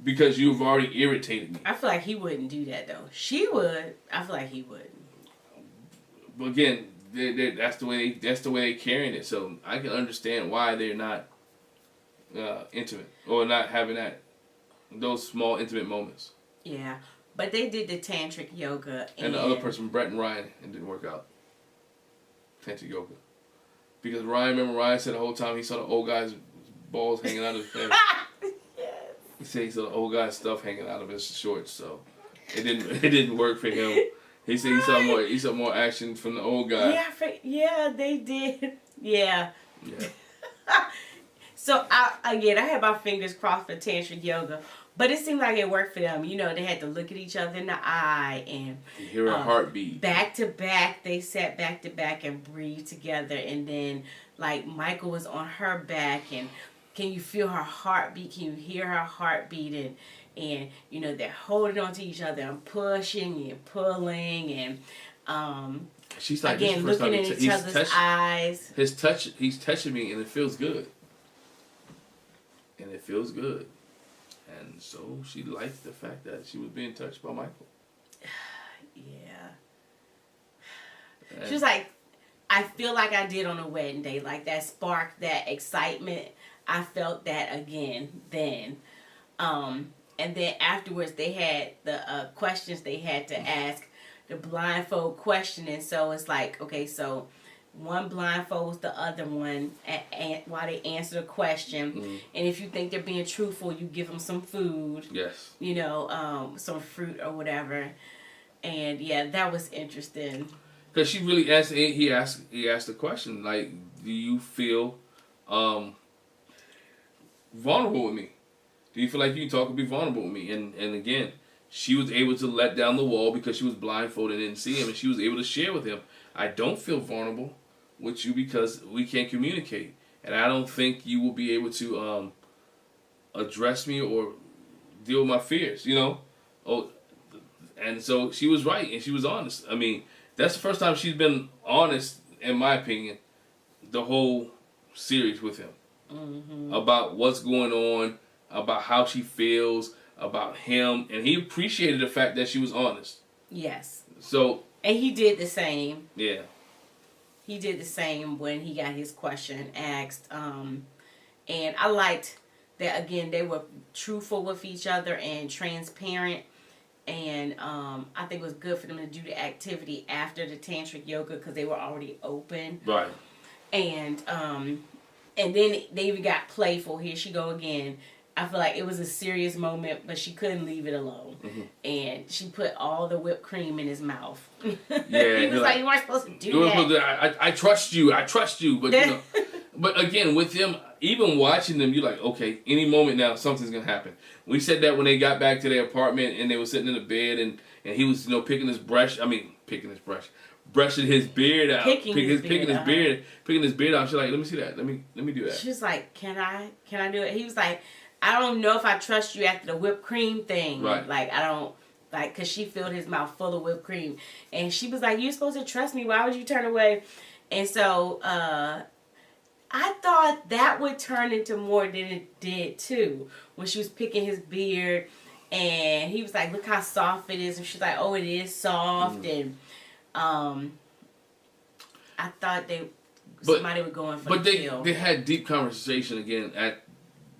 S2: because you've already irritated me.
S1: I feel like he wouldn't do that though. She would. I feel like he wouldn't.
S2: But again, that's the way they're carrying it. So I can understand why they're not intimate or not having those small intimate moments.
S1: Yeah, but they did the tantric yoga.
S2: And the other person, Brett and Ryan, it didn't work out. Tantric yoga. Because Ryan said the whole time he saw the old guy's balls hanging out of his face.
S1: Yes.
S2: He said he saw the old guy's stuff hanging out of his shorts, so it didn't work for him. He said he saw more action from the old guy.
S1: Yeah, they did. Yeah.
S2: Yeah.
S1: So I had my fingers crossed for tantric yoga, but it seemed like it worked for them. You know, they had to look at each other in the eye and
S2: you hear a heartbeat.
S1: Back to back, they sat back to back and breathed together, and then like Michael was on her back, and can you feel her heartbeat? Can you hear her heartbeat? And you know, they're holding on to each other and pushing and pulling and
S2: she's like,
S1: again looking in each other's eyes.
S2: He's touching me and it feels good. And it feels good. And so she liked the fact that she was being touched by Michael.
S1: Yeah. She was like, I feel like I did on a wedding day. Like that spark, that excitement. I felt that again then. And then afterwards they had the questions they had to ask, the blindfold questioning. So it's like, okay, so one blindfolds the other one while they answer the question. Mm-hmm. And if you think they're being truthful, you give them some food.
S2: Yes.
S1: You know, some fruit or whatever. And yeah, that was interesting.
S2: Because she really asked, he asked the question, like, do you feel vulnerable with me? Do you feel like you can talk and be vulnerable with me? And again, she was able to let down the wall because she was blindfolded and didn't see him, and she was able to share with him, I don't feel vulnerable with you because we can't communicate, and I don't think you will be able to address me or deal with my fears, you know? And so she was right, and she was honest. I mean, that's the first time she's been honest, in my opinion, the whole series with him. Mm-hmm. About what's going on, about how she feels, about him, and he appreciated the fact that she was honest. Yes. So.
S1: And he did the same.
S2: Yeah.
S1: He did the same when he got his question asked. And I liked that, again, they were truthful with each other and transparent. And I think it was good for them to do the activity after the tantric yoga because they were already open. Right. And then they even got playful. Here she go again. I feel like it was a serious moment, but she couldn't leave it alone. Mm-hmm. And she put all the whipped cream in his mouth. Yeah, he was like, you weren't supposed to do that.
S2: I trust you. But you know, but again, with them, even watching them, you're like, okay, any moment now, something's gonna happen. We said that when they got back to their apartment and they were sitting in the bed and he was, you know, brushing his beard out, picking his beard out. She's like, let me see that. Let me do that.
S1: She's like, can I do it? He was like, I don't know if I trust you after the whipped cream thing. Right. Like, I don't, like, because she filled his mouth full of whipped cream. And she was like, you're supposed to trust me. Why would you turn away? And so, I thought that would turn into more than it did, too. When she was picking his beard. And he was like, look how soft it is. And she's like, oh, it is soft. Mm. And I thought somebody was going for the kill.
S2: But they had deep conversation again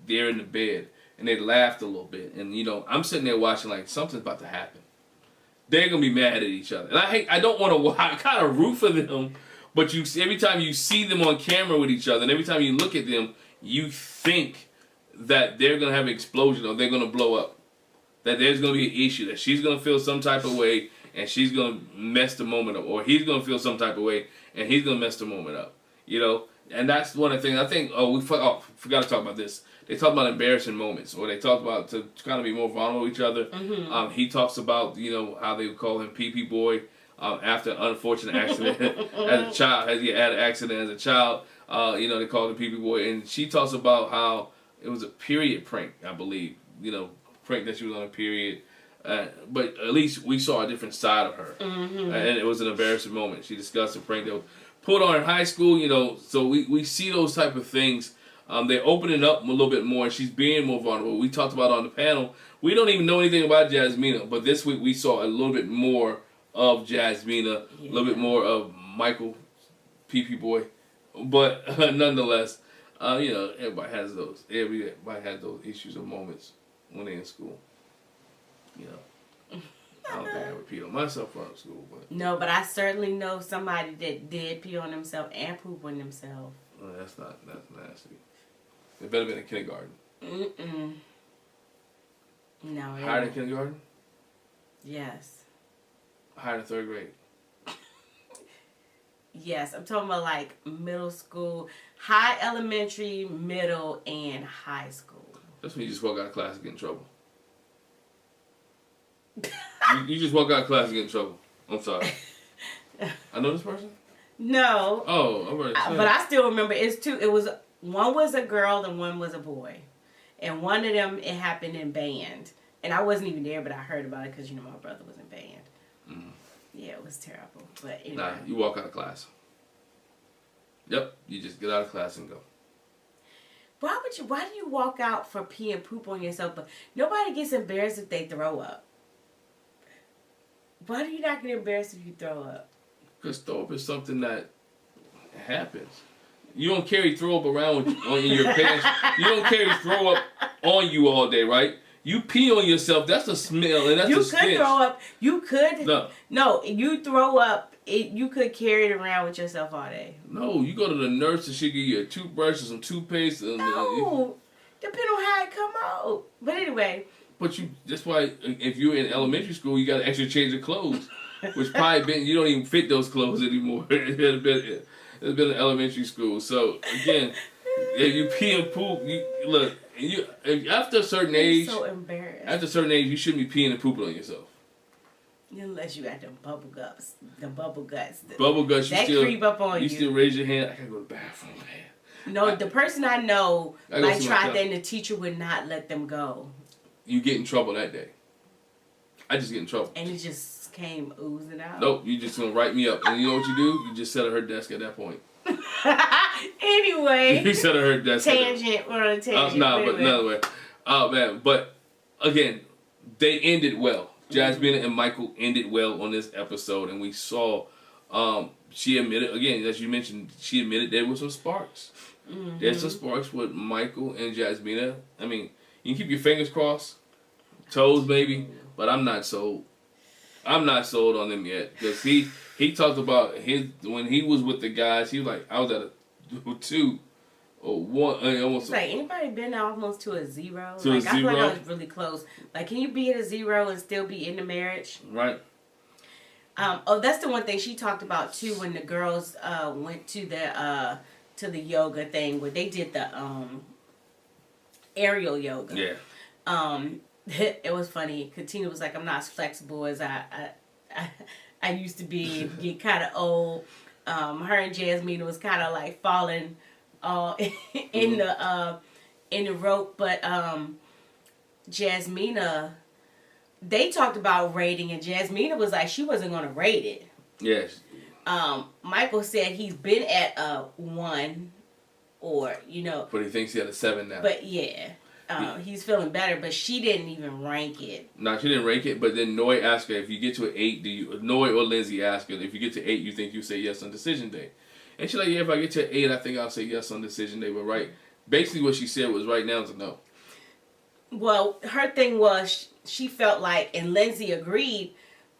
S2: there in the bed, and they laughed a little bit, and you know, I'm sitting there watching like something's about to happen. They're gonna be mad at each other, and I don't want to. I kind of root for them, but every time you see them on camera with each other, and every time you look at them, you think that they're gonna have an explosion or they're gonna blow up, that there's gonna be an issue, that she's gonna feel some type of way, and she's gonna mess the moment up, or he's gonna feel some type of way, and he's gonna mess the moment up. You know, and that's one of the things I think. Forgot to talk about this. They talk about embarrassing moments, or they talk about to kind of be more vulnerable with each other.
S1: Mm-hmm.
S2: He talks about how they would call him Pee Pee Boy after an unfortunate accident as a child. As he had an accident as a child, they called him Pee Pee Boy, and she talks about how it was a period prank, I believe. Prank that she was on a period. But at least we saw a different side of her.
S1: Mm-hmm.
S2: And it was an embarrassing moment. She discussed a prank that was put on in high school, so we see those type of things. They're opening up a little bit more, and she's being more vulnerable. We talked about on the panel, we don't even know anything about Jasmina, but this week we saw a little bit more of Jasmina, a little bit more of Michael, Pee Boy. But nonetheless, everybody has those issues or moments when they're in school. I don't think I ever peed on myself while in school, but
S1: no, but I certainly know somebody that did pee on themselves and poop on themselves.
S2: well, that's nasty. It better been in kindergarten.
S1: No.
S2: Higher than kindergarten?
S1: Yes.
S2: Higher than third grade?
S1: Yes, I'm talking about like middle school, high elementary, middle, and high school.
S2: That's when you just walk out of class and get in trouble. you just walk out of class and get in trouble. I'm sorry. I know this person?
S1: No.
S2: Oh, I'm ready.
S1: But I still remember it's two. It was one was a girl and one was a boy, and one of them it happened in band, and I wasn't even there, but I heard about it because my brother was in band.
S2: Mm.
S1: Yeah, it was terrible. But anyway.
S2: Nah, you walk out of class. Yep, you just get out of class and go.
S1: Why do you walk out for pee and poop on yourself? But nobody gets embarrassed if they throw up. Why do you not get embarrassed if you throw up?
S2: Because throw up is something that happens. You don't carry throw up around in your pants. You don't carry throw up on you all day, right? You pee on yourself. That's a smell, and that's a stench.
S1: You could throw up. You could.
S2: No,
S1: you throw up. You could carry it around with yourself all day.
S2: No, you go to the nurse and she give you a toothbrush and some toothpaste.
S1: No, depending on how it come out. But anyway.
S2: But that's why if you're in elementary school, you got an extra change of clothes, which probably you don't even fit those clothes anymore. It's been in elementary school. So again, if you pee and poop, after a certain age,
S1: so embarrassed.
S2: After a certain age, you shouldn't be peeing and pooping on yourself.
S1: Unless you got them bubble guts. The bubble guts.
S2: Bubble guts,
S1: creep up on you.
S2: You still raise your hand. I gotta go to the bathroom, man.
S1: No, the person I know tried that, and the teacher would not let them go.
S2: You get in trouble that day. I just get in trouble.
S1: And it just came oozing out.
S2: Nope, you just gonna write me up. And you know what you do? You just sit at her desk at that point.
S1: Anyway.
S2: You sit at her desk.
S1: Tangent. We're on a tangent.
S2: But another way. Oh, man. But, again, they ended well. Jasmina and Michael ended well on this episode. And we saw, she admitted, again, as you mentioned, she admitted there were some sparks. Mm-hmm. There's some sparks with Michael and Jasmina. I mean, you can keep your fingers crossed, toes maybe, but I'm not sold. I'm not sold on them yet because he talked about when he was with the guys. He was like, I was at a 2 or 1. Almost.
S1: It's like anybody been almost to a 0?
S2: To a 0?
S1: I feel like I was really close. Like, can you be at a 0 and still be in the marriage?
S2: Right.
S1: That's the one thing she talked about too when the girls went to the yoga thing where they did the aerial yoga.
S2: Yeah.
S1: It was funny. Katina was like, I'm not as flexible as I used to be. Get kind of old. Her and Jasmina was kind of like falling in the rope, but Jasmina, they talked about rating, and Jasmina was like she wasn't gonna rate it.
S2: Yes.
S1: Michael said he's been at a 1, or
S2: but he thinks he had a 7 now.
S1: But yeah. He's feeling better, but she didn't even rank it.
S2: No, she didn't rank it, but then Noy asked her, if you get to an 8, Noy or Lyndsay asked her, if you get to 8, you think you say yes on decision day? And she's like, yeah, if I get to an 8, I think I'll say yes on decision day, but basically what she said was right now is a no.
S1: Well, her thing was, she felt like, and Lyndsay agreed,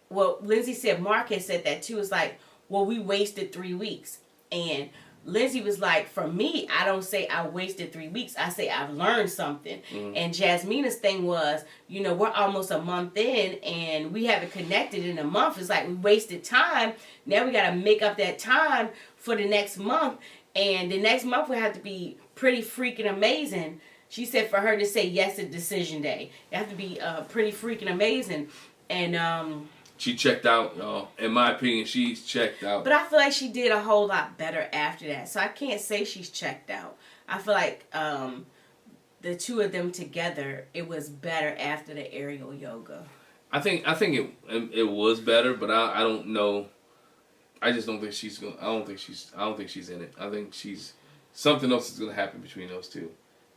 S1: well, Lyndsay said, Mark had said that too, it's like, well, we wasted 3 weeks, and Lyndsay was like, for me, I don't say I wasted 3 weeks. I say I've learned something. And Jasmina's thing was, you know, we're almost a month in and we haven't connected in a month. It's like we wasted time. Now we got to make up that time for the next month. And the next month will have to be pretty freaking amazing. She said for her to say yes to decision day. It have to be pretty freaking amazing. And
S2: she checked out, y'all. In my opinion, she's checked out.
S1: But I feel like she did a whole lot better after that. So I can't say she's checked out. I feel like the two of them together, it was better after the aerial yoga.
S2: I think it was better, but I don't know. I just don't think she's gonna. I don't think she's in it. I think something else is gonna happen between those two.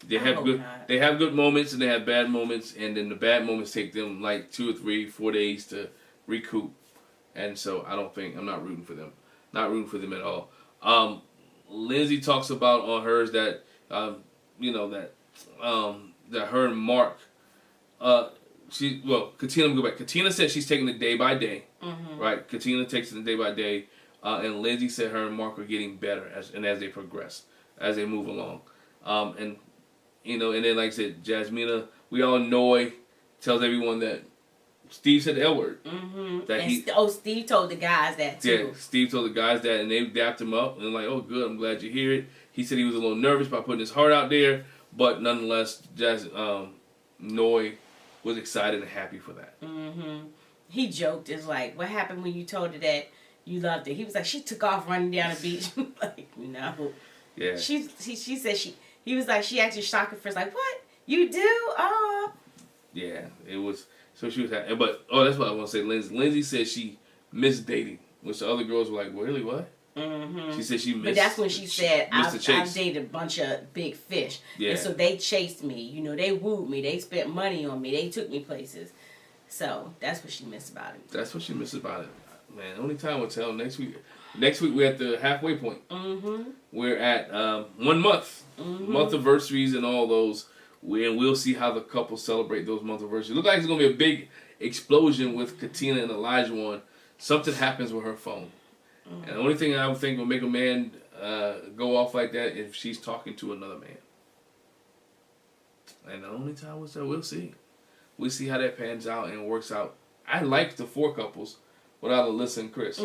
S2: They have good moments and they have bad moments, and then the bad moments take them like 2 or 3, 4 days to recoup. And so I'm not rooting for them. Not rooting for them at all. Lyndsay talks about on hers that that her and Mark Katina, let me go back. Katina said she's taking it day by day. Right? Katina takes it day by day. And Lyndsay said her and Mark are getting better as they progress, as they move along. And then like I said, Jasmina, we all know, tells everyone that Steve said the L word.
S1: Steve told the guys that too.
S2: Yeah, Steve told the guys that, and they dapped him up and like, oh, good, I'm glad you hear it. He said he was a little nervous by putting his heart out there, but nonetheless, Noy was excited and happy for that.
S1: He joked, "It's like, what happened when you told her that you loved it?" He was like, "She took off running down the beach." Like, no. Yeah. She said he was like, she actually shocked at first, like, "What? You do? Oh." Yeah,
S2: it was. So she was happy. But, that's what I want to say. Lyndsay said she missed dating, which the other girls were like, really, what? She said she missed.
S1: But that's when she said, I've dated a bunch of big fish. Yeah. And so they chased me. You know, they wooed me. They spent money on me. They took me places. So that's what she missed about it.
S2: That's what she missed about it. Man, only time will tell. Next week we're at the halfway point. We're at 1 month. Month anniversaries and all those. And we'll see how the couple celebrate those month anniversaries. It looks like it's going to be a big explosion with Katina and Elijah one. Something happens with her phone. And the only thing I would think will make a man go off like that if she's talking to another man. And the only time we'll see. We'll see how that pans out and works out. I like the 4 couples without Alyssa and Chris.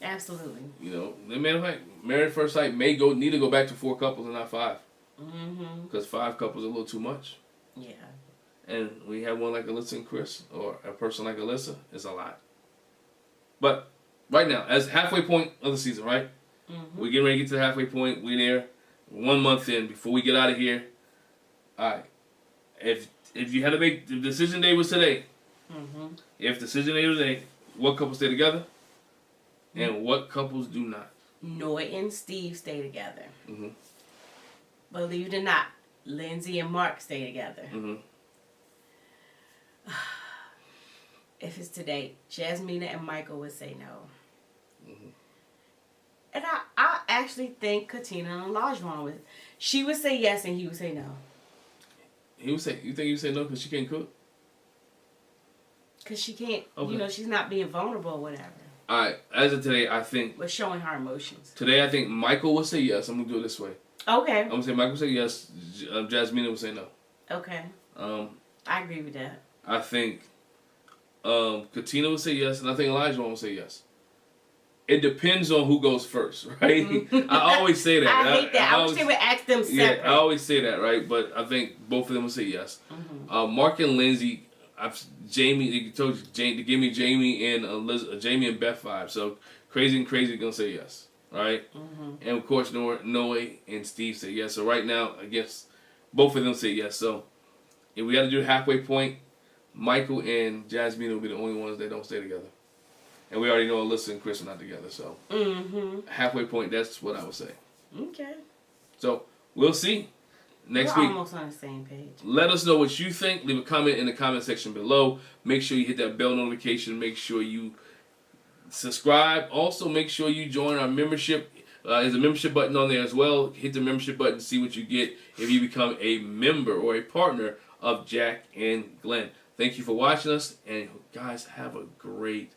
S1: Absolutely.
S2: You know, the matter of fact, Married at First Sight need to go back to 4 couples and not 5. Because 5 couples are a little too much. Yeah. And we have one like Alyssa and Chris, or a person like Alyssa, is a lot. But right now, as halfway point of the season, right? We're getting ready to get to the halfway point. We're there 1 month in before we get out of here. All right. If you had to make the decision day was today, if decision day was today, what couples stay together and what couples do not?
S1: Noy and Steve stay together. Believe it or not, Lyndsay and Mark stay together. If it's today, Jasmina and Michael would say no. And I actually think Katina and Elijah would. She would say yes and he would say no. You think
S2: he would say no because she can't cook?
S1: Because she can't, she's not being vulnerable or whatever.
S2: Alright, as of today, I think...
S1: We're showing her emotions.
S2: Today, I think Michael will say yes. I'm going to do it this way.
S1: Okay.
S2: I'm going to say Michael will say yes. Jasmina will say no.
S1: Okay. I agree with that.
S2: I think Katina will say yes, and I think Elijah will say yes. It depends on who goes first, right? I always say that.
S1: I hate that. I wish they would ask them separate.
S2: Yeah, I always say that, right? But I think both of them will say yes. Mark and Lyndsay... Jamie told you to give me Jamie and Jamie and Beth vibe. So crazy gonna say yes, right? And of course Noy and Steve say yes. So right now, I guess both of them say yes. So if we got to do a halfway point, Michael and Jasmine will be the only ones that don't stay together. And we already know Alyssa and Chris are not together. So halfway point, that's what I would say.
S1: Okay.
S2: So we'll see. Next
S1: We're
S2: week,
S1: almost on the same page.
S2: Let us know what you think. Leave a comment in the comment section below. Make sure you hit that bell notification. Make sure you subscribe. Also, make sure you join our membership. There's a membership button on there as well. Hit the membership button. See what you get if you become a member or a partner of Jac and Glen. Thank you for watching us. And guys, have a great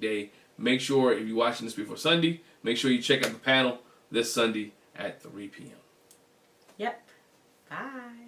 S2: day. Make sure if you're watching this before Sunday, make sure you check out the panel this Sunday at 3 p.m.
S1: Yep. Bye.